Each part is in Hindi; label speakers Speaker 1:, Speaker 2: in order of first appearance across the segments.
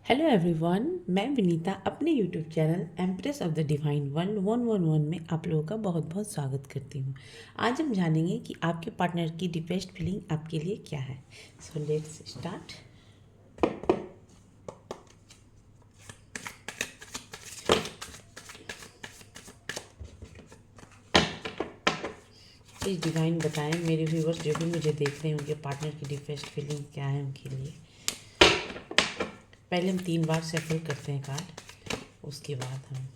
Speaker 1: हेलो एवरीवन, मैं विनीता अपने YouTube channel empress of the divine one 111 में आप लोगों का बहुत बहुत स्वागत करती हूँ। आज हम जानेंगे कि आपके पार्टनर की डीपेस्ट फीलिंग आपके लिए क्या है। So let's start. Please divine बताएं मेरे व्यूवर्स जो भी मुझे देख रहे हैं उनके पार्टनर की डीपेस्ट फीलिंग क्या है उनके लिए। पहले हम 3 बार शफल करते हैं कार्ड, उसके बाद हम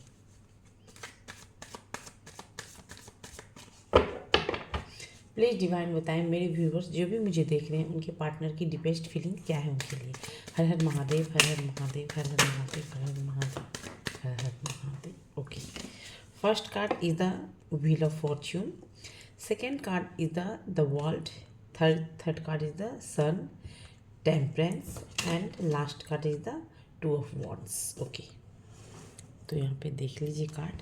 Speaker 1: प्लीज़ डिवाइन बताएं मेरे व्यूवर्स जो भी मुझे देख रहे हैं उनके पार्टनर की डीपेस्ट फीलिंग क्या है उनके लिए। हर हर महादेव, हर हर महादेव, हर हर महादेव, हर हर महादेव, हर हर Mahadev. Okay, first card is the wheel of fortune, second card is the world, third card is the sun, temperance and last card is the two of wands. Okay, तो यहाँ पे देख लीजिए card.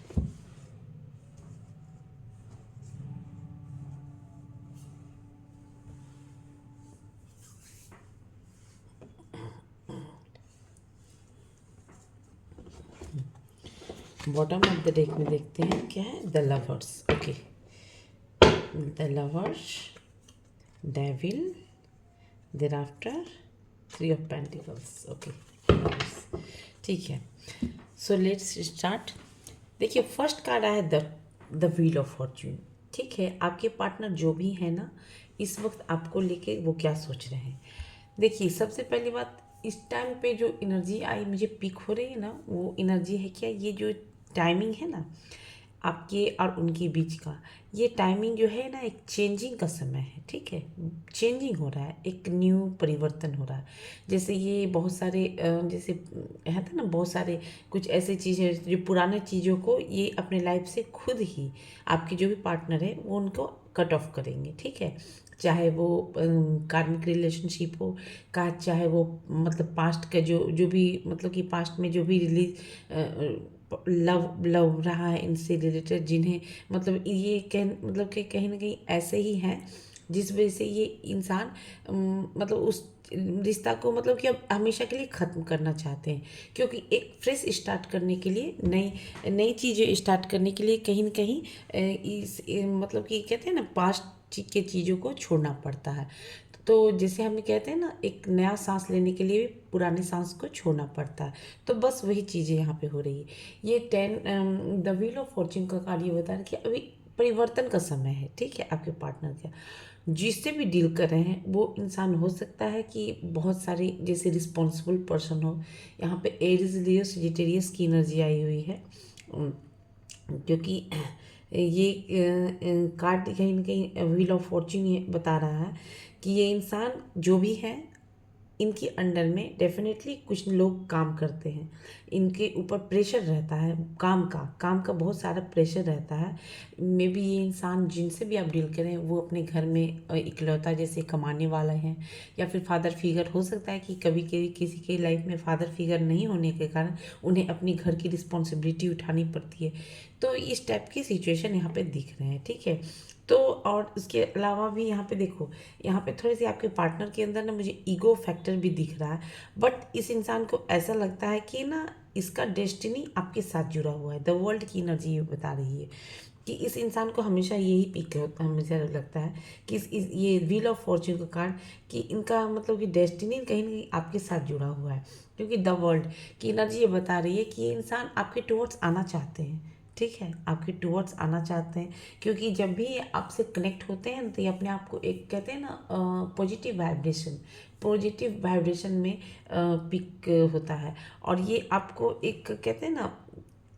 Speaker 1: Bottom of the deck में देखते हैं क्या है। The lovers. Okay, the lovers, devil, there after three of pentacles. Okay, ठीक है। So let's start. देखिए, फर्स्ट कार्ड आया द व्हील ऑफ फॉर्च्यून। ठीक है, आपके पार्टनर जो भी है ना, इस वक्त आपको लेके वो क्या सोच रहे हैं। देखिए, सबसे पहली बात, इस टाइम पे जो एनर्जी आई मुझे पिक हो रही है ना, वो एनर्जी है क्या, ये जो टाइमिंग है ना आपके और उनके बीच का, ये टाइमिंग जो है ना एक चेंजिंग का समय है। ठीक है, चेंजिंग हो रहा है, एक न्यू परिवर्तन हो रहा है। जैसे ये बहुत सारे जैसे है था ना, बहुत सारे कुछ ऐसे चीज़ें जो पुराने चीज़ों को ये अपने लाइफ से खुद ही आपके जो भी पार्टनर है वो उनको कट ऑफ करेंगे। ठीक है, चाहे वो कार्मिक रिलेशनशिप हो का, चाहे वो मतलब पास्ट का जो भी मतलब कि पास्ट में जो भी रिलीज लव लव रहा है इनसे रिलेटेड, जिन्हें मतलब ये मतलब कि कहीं ना कहीं ऐसे ही हैं जिस वजह से ये इंसान मतलब उस रिश्ता को मतलब कि अब हमेशा के लिए ख़त्म करना चाहते हैं। क्योंकि एक फ्रेश स्टार्ट करने के लिए, नई नई चीज़ें स्टार्ट करने के लिए कहीं ना कहीं मतलब कि कहते हैं ना पास्ट के चीज़ों को छोड़ना पड़ता है। तो जैसे हम कहते हैं ना, एक नया सांस लेने के लिए भी पुराने सांस को छोड़ना पड़ता है। तो बस वही चीज़ें यहाँ पे हो रही है। ये द व्हील ऑफ फॉर्च्यून का कार्ड ये बता रहा है कि अभी परिवर्तन का समय है। ठीक है, आपके पार्टनर का जिससे भी डील कर रहे हैं वो इंसान हो सकता है कि बहुत सारी जैसे रिस्पॉन्सिबल पर्सन हो। यहाँ पे एरीज लियो सजिटेरियस की एनर्जी आई हुई है, क्योंकि ये कार्ड कहीं ना कहीं व्हील ऑफ फॉर्च्यून ये बता रहा है कि ये इंसान जो भी है इनके अंडर में डेफिनेटली कुछ लोग काम करते हैं, इनके ऊपर प्रेशर रहता है, काम का बहुत सारा प्रेशर रहता है। मे बी ये इंसान जिनसे भी आप डील करें वो अपने घर में इकलौता जैसे कमाने वाला है, या फिर फादर फिगर हो सकता है कि कभी कभी किसी के लाइफ में फादर फिगर नहीं होने के कारण उन्हें अपनी घर की रिस्पॉन्सिबिलिटी उठानी पड़ती है। तो इस टाइप की सिचुएशन यहाँ पे दिख रहे हैं। ठीक है, तो और इसके अलावा भी यहाँ पे देखो, यहाँ पे थोड़ी सी आपके पार्टनर के अंदर ना मुझे ईगो फैक्टर भी दिख रहा है। बट इस इंसान को ऐसा लगता है कि ना इसका डेस्टिनी आपके साथ जुड़ा हुआ है। द वर्ल्ड की एनर्जी ये बता रही है कि इस इंसान को हमेशा यही पिक होता है, हमेशा लगता है कि ये व्हील ऑफ फॉर्च्यून का कार्ड कि इनका मतलब कि डेस्टिनी कहीं ना कहीं आपके साथ जुड़ा हुआ है। क्योंकि द वर्ल्ड की एनर्जी ये बता रही है कि ये इंसान आपके टुवर्ड्स आना चाहते हैं। ठीक है, आपके टुवर्ड्स आना चाहते हैं, क्योंकि जब भी ये आपसे कनेक्ट होते हैं तो ये अपने आप को एक कहते हैं ना पॉजिटिव वाइब्रेशन में पिक होता है। और ये आपको एक कहते हैं ना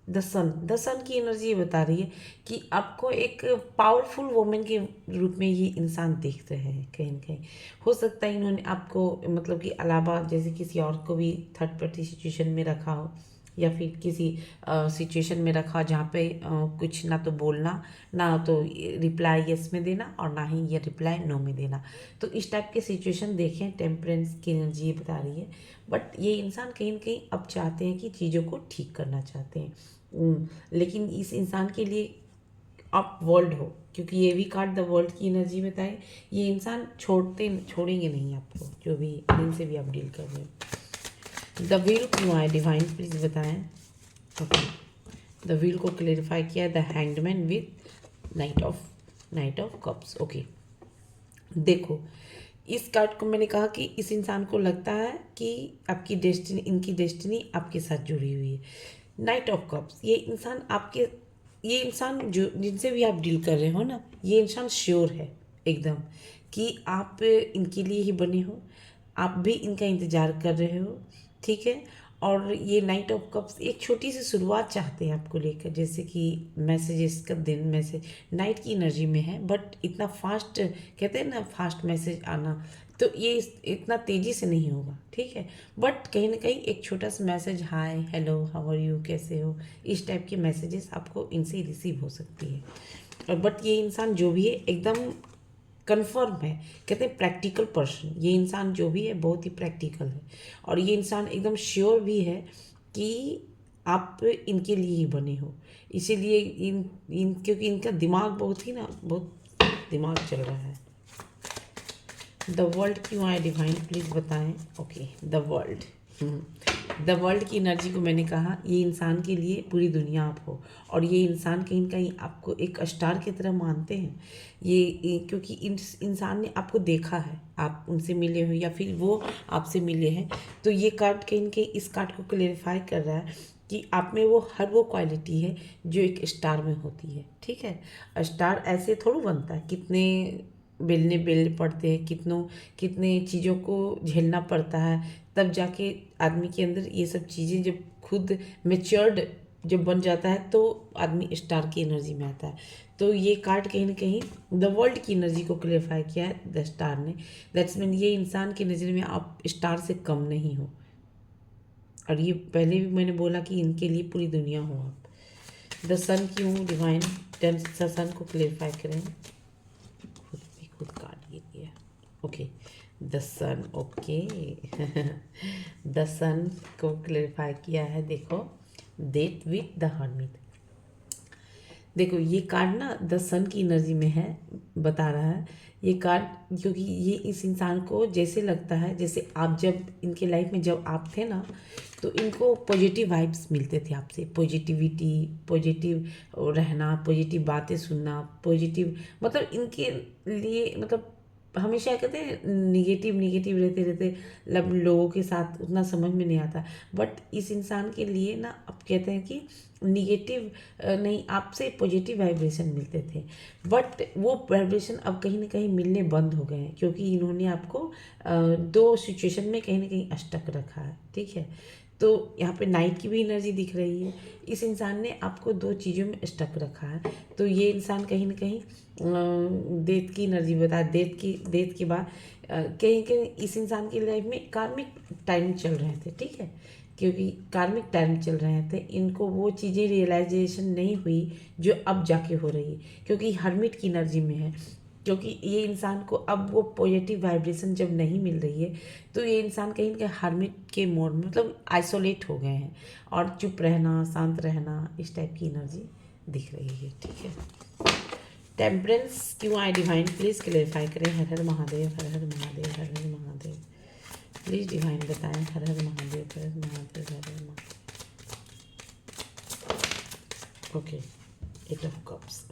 Speaker 1: द सन की एनर्जी बता रही है कि आपको एक पावरफुल वुमेन के रूप में ये इंसान देख रहे हैं। कहीं ना कहीं हो सकता है इन्होंने आपको मतलब कि अलावा जैसे किसी और को भी थर्ड पार्टी सिचुएशन में रखा हो, या फिर किसी सिचुएशन में रखा जहाँ पे कुछ ना तो बोलना, ना तो रिप्लाई यस में देना, और ना ही ये रिप्लाई नो में देना। तो इस टाइप के सिचुएशन देखें, टेम्परेंस की एनर्जी ये बता रही है। बट ये इंसान कहीं ना कहीं अब चाहते हैं कि चीज़ों को ठीक करना चाहते हैं। लेकिन इस इंसान के लिए आप वर्ल्ड हो, क्योंकि ये भी कार्ड द वर्ल्ड की एनर्जी बताए, ये इंसान छोड़ेंगे नहीं आपको, जो भी जिनसे भी आप डील कर रहे हो। द व्हील क्यों आए डिवाइन प्लीज बताएं। ओके, द व्हील को क्लेरिफाई किया the hanged with knight of cups. Okay, देखो इस कार्ड को मैंने कहा कि इस इंसान को लगता है कि आपकी डेस्टिनी, इनकी डेस्टिनी आपके साथ जुड़ी हुई है। नाइट ऑफ कप्स, ये इंसान जो जिनसे भी आप डील कर रहे हो ना, ये इंसान श्योर है एकदम कि आप इनके लिए ही बने हो, आप भी इनका इंतज़ार कर रहे हो, ठीक है। और ये नाइट ऑफ कप्स एक छोटी सी शुरुआत चाहते हैं आपको लेकर, जैसे कि मैसेजेस का दिन मैसेज नाइट की एनर्जी में है, बट इतना फास्ट कहते हैं ना फास्ट मैसेज आना, तो ये इतना तेज़ी से नहीं होगा, ठीक है। बट कहीं ना कहीं एक छोटा सा message, hi hello how are you, कैसे हो, इस टाइप के मैसेजेस आपको इनसे रिसीव हो सकती है। और बट ये इंसान जो भी है एकदम कन्फर्म है, कहते हैं प्रैक्टिकल पर्सन, ये इंसान जो भी है बहुत ही प्रैक्टिकल है। और ये इंसान एकदम श्योर भी है कि आप इनके लिए ही बने हो, इसीलिए क्योंकि इनका दिमाग बहुत दिमाग चल रहा है। द वर्ल्ड क्यों आए डिवाइन प्लीज़ बताएं। Okay, the world, the world की एनर्जी को मैंने कहा ये इंसान के लिए पूरी दुनिया आप हो, और ये इंसान कहीं ना कहीं आपको एक स्टार की तरह मानते हैं। क्योंकि इंसान ने आपको देखा है, आप उनसे मिले हो या फिर वो आपसे मिले हैं, तो ये कार्ड कहीं ना कहीं इस कार्ड को क्लेरिफाई कर रहा है कि आप में वो क्वालिटी है जो एक स्टार में होती है, ठीक है। स्टार ऐसे थोड़ा बनता है, कितने बेलने पड़ते हैं, कितने चीज़ों को झेलना पड़ता है, तब जाके आदमी के अंदर ये सब चीज़ें जब खुद मेच्योर्ड जब बन जाता है तो आदमी स्टार की एनर्जी में आता है। तो ये कार्ड कहीं ना कहीं द वर्ल्ड की एनर्जी को क्लेरिफाई किया है द स्टार ने। दैट्स मीन ये इंसान की नज़र में आप स्टार से कम नहीं हो, और ये पहले भी मैंने बोला कि इनके लिए पूरी दुनिया हो आप। द सन क्यों डिवाइन, द सन को क्लेरिफाई करें। खुद काट गिर गया। Okay, the sun, okay the sun को क्लेरिफाई किया है। देखो डेथ विथ द हर्मिट, देखो ये कार्ड ना द सन की एनर्जी में है, बता रहा है ये कार्ड, क्योंकि ये इस इंसान को जैसे लगता है जैसे आप जब इनके लाइफ में जब आप थे ना, तो इनको पॉजिटिव वाइब्स मिलते थे आपसे, पॉजिटिविटी, पॉजिटिव रहना, पॉजिटिव बातें सुनना, पॉजिटिव, मतलब इनके लिए मतलब हमेशा कहते हैं निगेटिव रहते रहते लोगों के साथ उतना समझ में नहीं आता। बट इस इंसान के लिए ना अब कहते हैं कि निगेटिव नहीं, आपसे पॉजिटिव वाइब्रेशन मिलते थे, बट वो वाइब्रेशन अब कहीं ना कहीं मिलने बंद हो गए हैं, क्योंकि इन्होंने आपको दो सिचुएशन में कहीं ना कहीं अटक रखा है, ठीक है। तो यहाँ पे नाइट की भी एनर्जी दिख रही है, इस इंसान ने आपको दो चीज़ों में स्टक रखा है। तो ये इंसान कहीं ना कहीं डेथ की एनर्जी बता, डेथ के बाद कहीं कहीं इस इंसान की लाइफ में कार्मिक टाइम चल रहे थे, ठीक है। क्योंकि कार्मिक टाइम चल रहे थे, इनको वो चीज़ें रियलाइजेशन नहीं हुई जो अब जाके हो रही है, क्योंकि हर्मिट की एनर्जी में है। क्योंकि ये इंसान को अब वो पॉजिटिव वाइब्रेशन जब नहीं मिल रही है, तो ये इंसान कहीं ना कहीं हर्मिट के मोड में मतलब आइसोलेट हो गए हैं, और चुप रहना, शांत रहना, इस टाइप की एनर्जी दिख रही है, ठीक है। टेम्परेंस क्यों आए डिवाइन प्लीज़ क्लेरिफाई करें। हर हर महादेव, हर हर महादेव, हर हर महादेव, प्लीज़ डिवाइन बताएं। हर हर महादेव, हर हर महादेव, हर हर Mahadev. Okay, eight of cups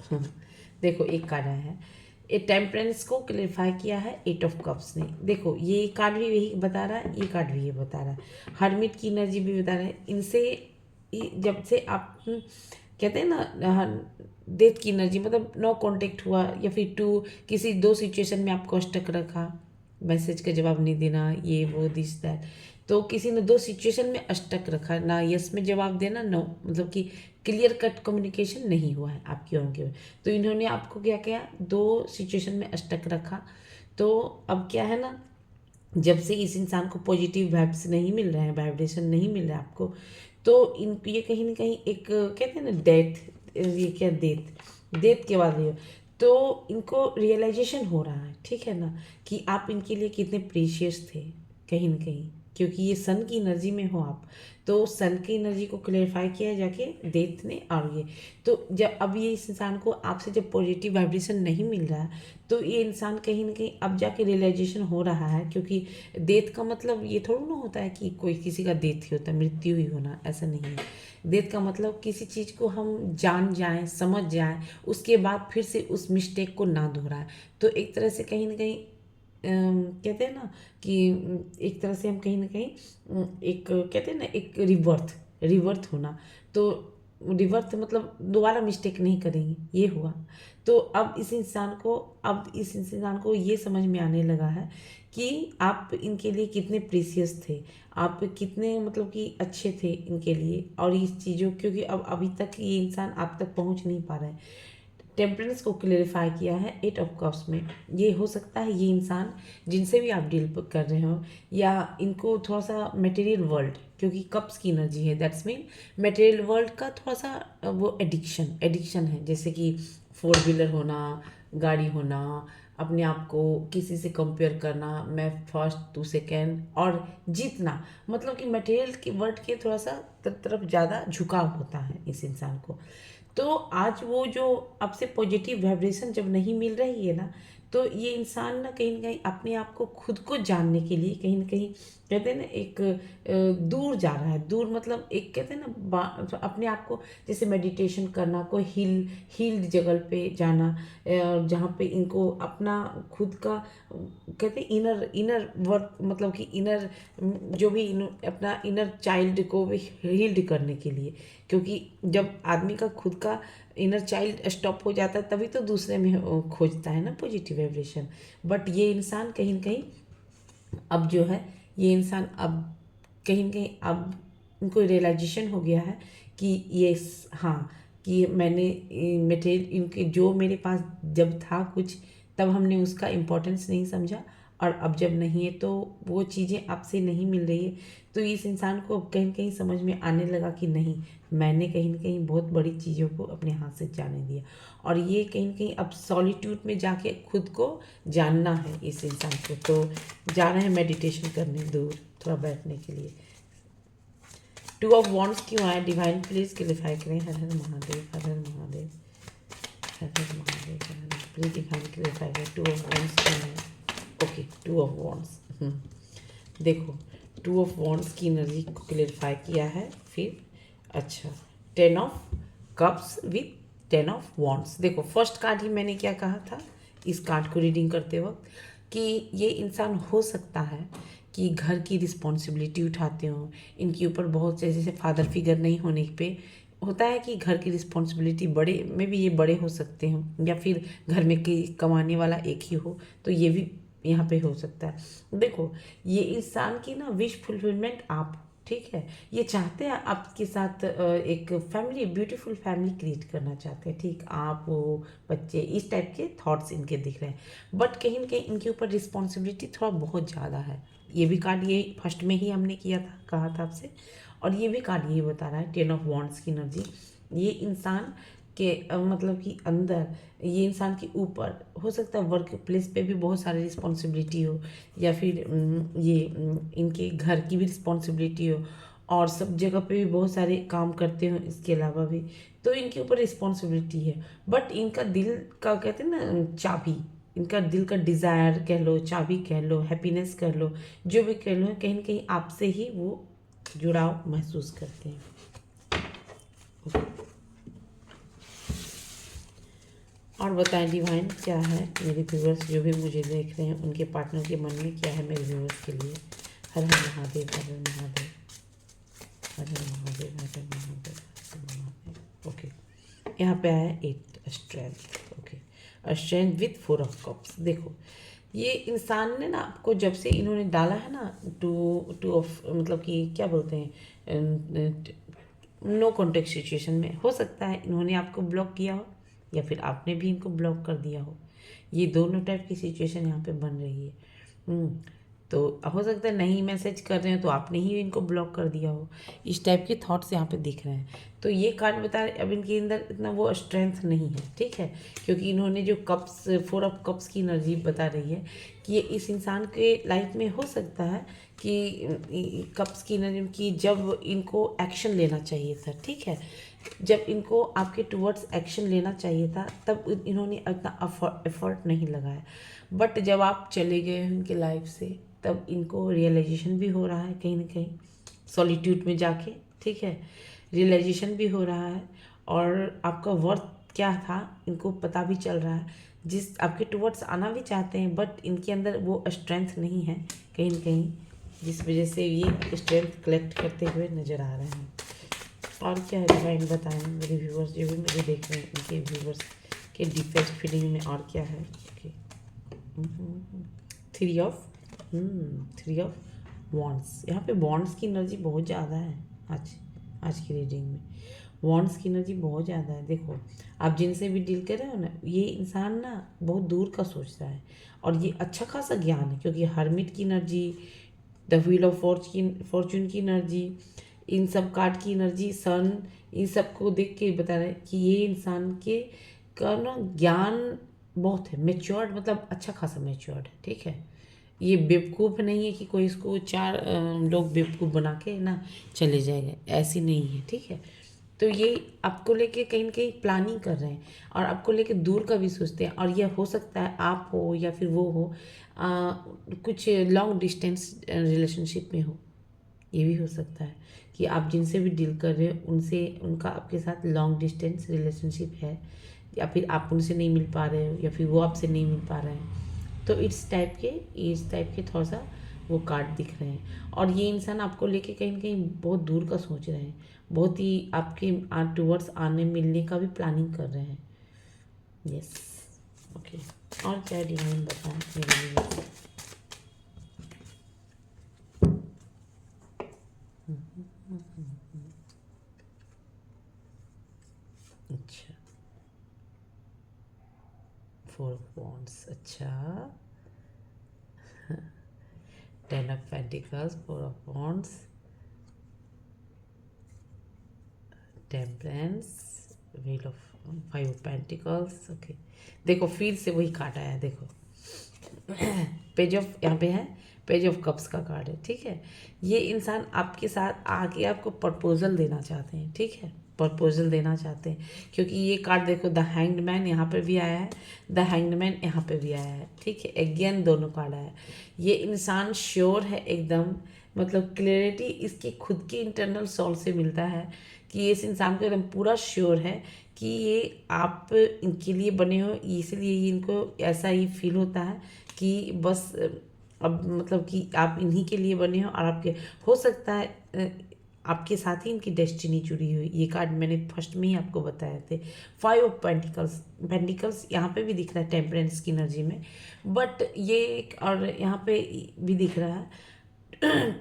Speaker 1: देखो एक कार्ड आया है, ए टेम्परेंस को क्लेरिफाई किया है एट ऑफ कप्स ने। देखो ये कार्ड भी यही बता रहा है, ये कार्ड भी ये बता रहा है, हर्मिट की एनर्जी भी बता रहा है। इनसे जब से आप कहते हैं ना डेथ की एनर्जी, मतलब नो कांटेक्ट हुआ, या फिर किसी दो सिचुएशन में आपको स्टक रखा, मैसेज का जवाब नहीं देना, ये वो दिस दैट, तो किसी ने दो सिचुएशन में स्टक रखा, ना यस में जवाब देना, नो, मतलब कि क्लियर कट कम्युनिकेशन नहीं हुआ है आपकी उनके। तो इन्होंने आपको क्या किया, दो सिचुएशन में स्टक रखा। तो अब क्या है ना, जब से इस इंसान को पॉजिटिव वाइब्स नहीं मिल रहे हैं, वाइब्रेशन नहीं मिल रहा है आपको, तो ये कहीं ना कहीं एक कहते हैं ना डेथ, ये क्या डेथ के बाद ये, तो इनको रियलाइजेशन हो रहा है, ठीक है ना, कि आप इनके लिए कितने प्रीशियस थे कहीं ना कहीं, क्योंकि ये सन की एनर्जी में हो आप, तो सन की एनर्जी को क्लेरिफाई किया जाके डेथ ने। और ये तो जब अब ये इस इंसान को आपसे जब पॉजिटिव वाइब्रेशन नहीं मिल रहा है, तो ये इंसान कहीं ना कहीं अब जाके रियलाइजेशन हो रहा है। क्योंकि डेथ का मतलब ये थोड़ा ना होता है कि कोई किसी का डेथ ही होता है, मृत्यु ही होना, ऐसा नहीं है। डेथ का मतलब किसी चीज़ को हम जान जाएं, समझ जाएं, उसके बाद फिर से उस मिस्टेक को ना दोहराएं। तो एक तरह से कहीं ना कहीं कहते हैं ना कि एक तरह से हम कहीं ना कहीं एक कहते हैं ना एक रिवर्थ, रिवर्थ होना। तो रिवर्थ मतलब दोबारा मिस्टेक नहीं करेंगे, ये हुआ। तो अब इस इंसान को ये समझ में आने लगा है कि आप इनके लिए कितने प्रीसियस थे, आप कितने मतलब कि अच्छे थे इनके लिए। और इस चीज़ों क्योंकि अब अभी तक ये इंसान आप तक पहुंच नहीं पा रहा है। टेम्परेंस को क्लेरिफाई किया है 8 ऑफ कप्स में। ये हो सकता है ये इंसान जिनसे भी आप डील कर रहे हो, या इनको थोड़ा सा मटेरियल वर्ल्ड, क्योंकि कप्स की एनर्जी है, दैट्स मीन मटेरियल वर्ल्ड का थोड़ा सा वो एडिक्शन है। जैसे कि 4 व्हीलर होना, गाड़ी होना, अपने आप को किसी से कंपेयर करना, मैं फर्स्ट तू सेकेंड, और जीतना। मतलब कि मटेरियल के वर्ल्ड के थोड़ा सा तरफ ज़्यादा झुकाव होता है इस इंसान को। तो आज वो जो आपसे पॉजिटिव वाइब्रेशन जब नहीं मिल रही है ना, तो ये इंसान ना कहीं अपने आप को खुद को जानने के लिए कहीं ना कहीं कहते हैं ना एक दूर जा रहा है। दूर मतलब एक कहते हैं ना अपने आप को जैसे मेडिटेशन करना, कोई हील्ड जगह पे जाना, जहाँ पे इनको अपना खुद का कहते हैं इनर वर्क, मतलब कि इनर जो भी अपना इनर चाइल्ड को भी हील्ड करने के लिए। क्योंकि जब आदमी का खुद का इनर चाइल्ड स्टॉप हो जाता है, तभी तो दूसरे में खोजता है ना पॉजिटिव वाइब्रेशन। बट ये इंसान कहीं न कहीं अब जो है, ये इंसान अब कहीं न कहीं अब इनको रियलाइजेशन हो गया है कि ये हाँ, कि मैंने मटेरियल इनके जो मेरे पास जब था कुछ, तब हमने उसका इम्पोर्टेंस नहीं समझा, और अब जब नहीं है तो वो चीज़ें आपसे नहीं मिल रही है। तो इस इंसान को अब कहीं न कहीं समझ में आने लगा कि नहीं, मैंने कहीं न कहीं बहुत बड़ी चीज़ों को अपने हाथ से जाने दिया। और ये कहीं न कहीं अब सॉलिट्यूड में जाके खुद को जानना है इस इंसान को। तो जा रहे हैं मेडिटेशन करने दूर, थोड़ा बैठने के लिए। 2 ऑफ वॉन्ड्स क्यों आए? डिवाइन प्लीज क्लिफाई करें। हर हर महादेव, हर हर महादेव, हर हर महादेव, हर हर प्लीज डिवाइन क्लिफाई करें। 2 ऑफ वॉन्ड्स क्यों आए? Okay, 2 of wands. देखो, 2 ऑफ वॉन्ड्स की एनर्जी को क्लियरिफाई किया है। फिर अच्छा, 10 of cups with 10 of wands. देखो, फर्स्ट कार्ड ही मैंने क्या कहा था इस कार्ड को रीडिंग करते वक्त, कि ये इंसान हो सकता है कि घर की रिस्पॉन्सिबिलिटी उठाते हो, इनके ऊपर बहुत से जैसे फादर फिगर नहीं होने पे होता है कि घर की रिस्पॉन्सिबिलिटी बड़े में भी ये बड़े हो सकते हो, या फिर घर में कि कमाने वाला एक ही हो, तो ये भी यहाँ पे हो सकता है। देखो, ये इंसान की ना विश फुलफिलमेंट आप, ठीक है, ये चाहते हैं आपके साथ एक फैमिली, ब्यूटीफुल फैमिली क्रिएट करना चाहते हैं, ठीक, आप वो बच्चे, इस टाइप के थॉट्स इनके दिख रहे हैं। बट कहीं ना कहीं इनके ऊपर रिस्पॉन्सिबिलिटी थोड़ा बहुत ज़्यादा है। ये भी कार्ड ये फर्स्ट में ही हमने किया था, कहा था आपसे, और ये भी कार्ड यही बता रहा है 10 ऑफ वॉन्ड्स की एनर्जी। ये इंसान के मतलब कि अंदर, ये इंसान के ऊपर हो सकता है वर्क प्लेस पे भी बहुत सारी रिस्पॉन्सिबिलिटी हो, या फिर इनके घर की भी रिस्पॉन्सिबिलिटी हो, और सब जगह पे भी बहुत सारे काम करते हो इसके अलावा भी, तो इनके ऊपर रिस्पॉन्सिबिलिटी है। बट इनका दिल का कहते हैं ना चाबी, इनका दिल का डिज़ायर कह लो, चाबी कह लो, हैप्पीनेस कह लो, जो भी कह लो, कहीं ना कहीं आपसे ही वो जुड़ाव महसूस करते हैं। और बताएं डिवाइन, क्या है मेरे व्यूवर्स जो भी मुझे देख रहे हैं, उनके पार्टनर के मन में क्या है मेरे व्यूवर्स के लिए? हर हर महादेव, हर हर महादेव, हर हर महादेव, हर हर महादेव, हर हर महादेव। ओके, यहाँ पे आया 8 strength. Okay, strength with 4 of cups. देखो, ये इंसान ने ना आपको जब से इन्होंने डाला है ना, टू ऑफ मतलब कि क्या बोलते हैं, नो कॉन्टेक्ट सिचुएशन में, हो सकता है इन्होंने आपको ब्लॉक किया हो, या फिर आपने भी इनको ब्लॉक कर दिया हो। ये दोनों टाइप की सिचुएशन यहाँ पे बन रही है। तो हो सकता है नहीं मैसेज कर रहे हो तो आपने ही इनको ब्लॉक कर दिया हो, इस टाइप के थॉट्स यहाँ पे दिख रहे हैं। तो ये कार्ड बता रहे अब इनके अंदर इतना वो स्ट्रेंथ नहीं है, ठीक है, क्योंकि इन्होंने जो कप्स 4 ऑफ कप्स की एनर्जी बता रही है कि ये इस इंसान के लाइफ में हो सकता है कि कप्स की एनर्जी में कि जब इनको एक्शन लेना चाहिए था, ठीक है, जब इनको आपके टूवर्ड्स एक्शन लेना चाहिए था तब इन्होंने इतना एफर्ट नहीं लगाया। बट जब आप चले गए हैं उनके लाइफ से तब इनको रियलाइजेशन भी हो रहा है कहीं ना कहीं सॉलिट्यूड में जाके, ठीक है, रियलाइजेशन भी हो रहा है और आपका वर्थ क्या था इनको पता भी चल रहा है। जिस आपके टूवर्ड्स आना भी चाहते हैं बट इनके अंदर वो स्ट्रेंथ नहीं है कहीं ना कहीं, जिस वजह से ये स्ट्रेंथ कलेक्ट करते हुए नज़र आ रहे हैं। और क्या है डिवाइन बताएं मेरे व्यूवर्स जो भी मुझे देख रहे हैं, उनके व्यूवर्स के डिफेक्ट फीलिंग में और क्या है। ओके, थ्री ऑफ वॉन्ड्स, यहाँ पे वॉन्ड्स की एनर्जी बहुत ज़्यादा है आज की रीडिंग में। वॉन्ड्स की एनर्जी बहुत ज़्यादा है। देखो आप जिनसे भी डील कर रहे हो ना, ये इंसान ना बहुत दूर का सोच रहा है और ये अच्छा खासा ज्ञान है, क्योंकि हर्मिट की energy, the wheel of Fortune की एनर्जी, इन सब कार्ड की एनर्जी, सन, इन सब को देख के बता रहे हैं कि ये इंसान के का ना ज्ञान बहुत है, मेच्योर्ड, मतलब अच्छा खासा मेच्योर्ड है, ठीक है। ये बेवकूफ़ नहीं है कि कोई इसको चार लोग बेवकूफ़ बना के ना चले जाएंगे, ऐसी नहीं है, ठीक है। तो ये आपको लेके कहीं ना कहीं प्लानिंग कर रहे हैं और आपको लेके दूर का भी सोचते हैं, और ये हो सकता है आप हो या फिर वो हो, कुछ लॉन्ग डिस्टेंस रिलेशनशिप में हो। ये भी हो सकता है कि आप जिनसे भी डील कर रहे हो उनसे उनका आपके साथ लॉन्ग डिस्टेंस रिलेशनशिप है, या फिर आप उनसे नहीं मिल पा रहे हो या फिर वो आपसे नहीं मिल पा रहे हैं। तो इस टाइप के थोड़ा सा वो कार्ड दिख रहे हैं और ये इंसान आपको लेके कहीं ना कहीं बहुत दूर का सोच रहे हैं, बहुत ही आपके टूवर्ड्स आने मिलने का भी प्लानिंग कर रहे हैं। Yes, okay. और क्या डिवाइन बताएं मेरे लिए। अच्छा, 4 ऑफ वॉन्ड्स, अच्छा, 10 of pentacles, 4 of wands, temperance, wheel of 5 of pentacles. Okay, देखो फिर से वही कार्ड आया, देखो पेज ऑफ, यहाँ पे है पेज ऑफ कप्स का कार्ड है, ठीक है। ये इंसान आपके साथ आके आपको प्रपोजल देना चाहते हैं, ठीक है, प्रपोजल देना चाहते हैं, क्योंकि ये कार्ड देखो द हैंग्ड मैन यहाँ पे भी आया है, द हैंग्ड मैन यहाँ पे भी आया है, ठीक है, अगेन दोनों कार्ड आया है। ये इंसान श्योर है एकदम, मतलब क्लियरिटी इसकी खुद के इंटरनल सोल से मिलता है कि इस इंसान को एकदम पूरा श्योर है कि ये आप इनके लिए बने हो, इसलिए ये इनको ऐसा ही फील होता है कि बस अब मतलब कि आप इन्हीं के लिए बने हो और आपके हो सकता है आपके साथ ही इनकी डेस्टिनी जुड़ी हुई। ये कार्ड मैंने फर्स्ट में ही आपको बताए थे। 5 ऑफ पेंटिकल्स यहाँ पे भी दिख रहा है टेम्परेंस की एनर्जी में, बट ये और यहाँ पे भी दिख रहा है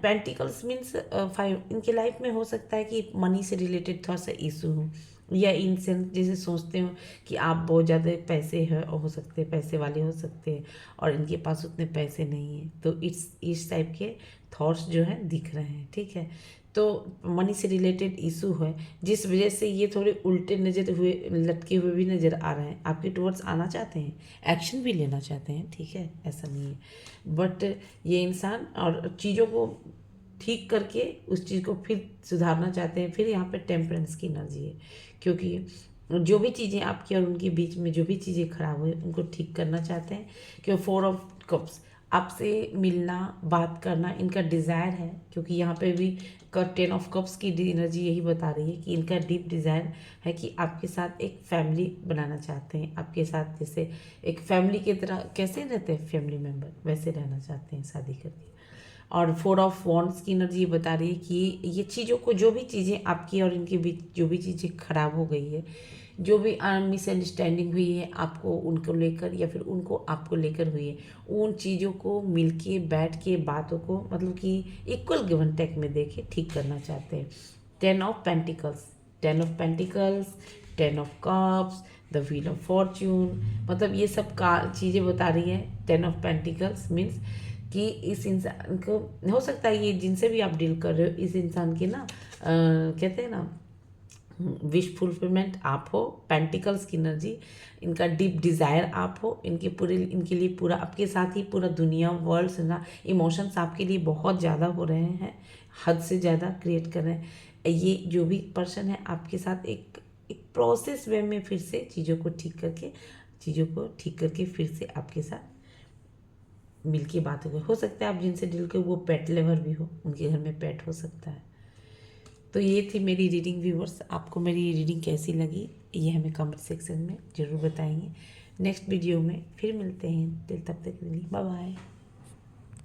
Speaker 1: पेंटिकल्स मीन्स 5। इनके लाइफ में हो सकता है कि मनी से रिलेटेड थोड़ा सा इशू हो, या इनसे जैसे सोचते हो कि आप बहुत ज़्यादा पैसे हो सकते हैं, पैसे वाले हो सकते हैं और इनके पास उतने पैसे नहीं हैं, तो इस टाइप के थॉट्स जो हैं दिख रहे हैं, ठीक है। तो मनी से रिलेटेड इशू है जिस वजह से ये थोड़े उल्टे नज़र हुए, लटके हुए भी नज़र आ रहे हैं, आपके टुवर्ड्स आना चाहते हैं, एक्शन भी लेना चाहते हैं, ठीक है, ऐसा नहीं है, बट ये इंसान और चीज़ों को ठीक करके उस चीज़ को फिर सुधारना चाहते हैं। फिर यहाँ पे टेम्परेंस की एनर्जी है, क्योंकि जो भी चीज़ें आपकी और उनके बीच में जो भी चीज़ें खराब हुई उनको ठीक करना चाहते हैं, क्योंकि 4 ऑफ कप्स आपसे मिलना, बात करना इनका डिज़ायर है, क्योंकि यहाँ पे भी 10 ऑफ कप्स की एनर्जी यही बता रही है कि इनका डीप डिज़ायर है कि आपके साथ एक फैमिली बनाना चाहते हैं, आपके साथ जैसे एक फैमिली की तरह कैसे रहते हैं फैमिली मेम्बर वैसे रहना चाहते हैं शादी करके। और 4 ऑफ वॉन्ड्स की एनर्जी ये बता रही है कि ये चीज़ों को, जो भी चीज़ें आपकी और इनके बीच जो भी चीज़ें खराब हो गई है, जो भी मिसअंडरस्टैंडिंग हुई है आपको उनको लेकर या फिर उनको आपको लेकर हुई है, उन चीज़ों को मिलके बैठ के बातों को मतलब कि इक्वल गिव एंड टेक में देके ठीक करना चाहते हैं। 10 of pentacles, 10 of cups, the wheel of Fortune, मतलब ये सब का चीज़ें बता रही है। 10 ऑफ पेंटिकल्स मीन्स कि इस इंसान को हो सकता है ये जिनसे भी आप डील कर रहे हो इस इंसान के ना कहते हैं ना विश फुलफिलमेंट आप हो, पेंटिकल्स की एनर्जी, इनका डीप डिज़ायर आप हो, इनके लिए पूरा आपके साथ ही पूरा दुनिया वर्ल्ड से ना इमोशंस आपके लिए बहुत ज़्यादा हो रहे हैं, हद से ज़्यादा क्रिएट कर रहे हैं। ये जो भी पर्सन है आपके साथ एक प्रोसेस वे में फिर से चीज़ों को ठीक करके फिर से आपके साथ मिल के बात हो सकता है आप जिनसे डील कर वो पेट लेवर भी हो, उनके घर में पेट हो सकता है। तो ये थी मेरी रीडिंग व्यूवर्स। आपको मेरी रीडिंग कैसी लगी ये हमें कमेंट सेक्शन में ज़रूर बताएंगे। नेक्स्ट वीडियो में फिर मिलते हैं, तब तक के लिए बाय बाय।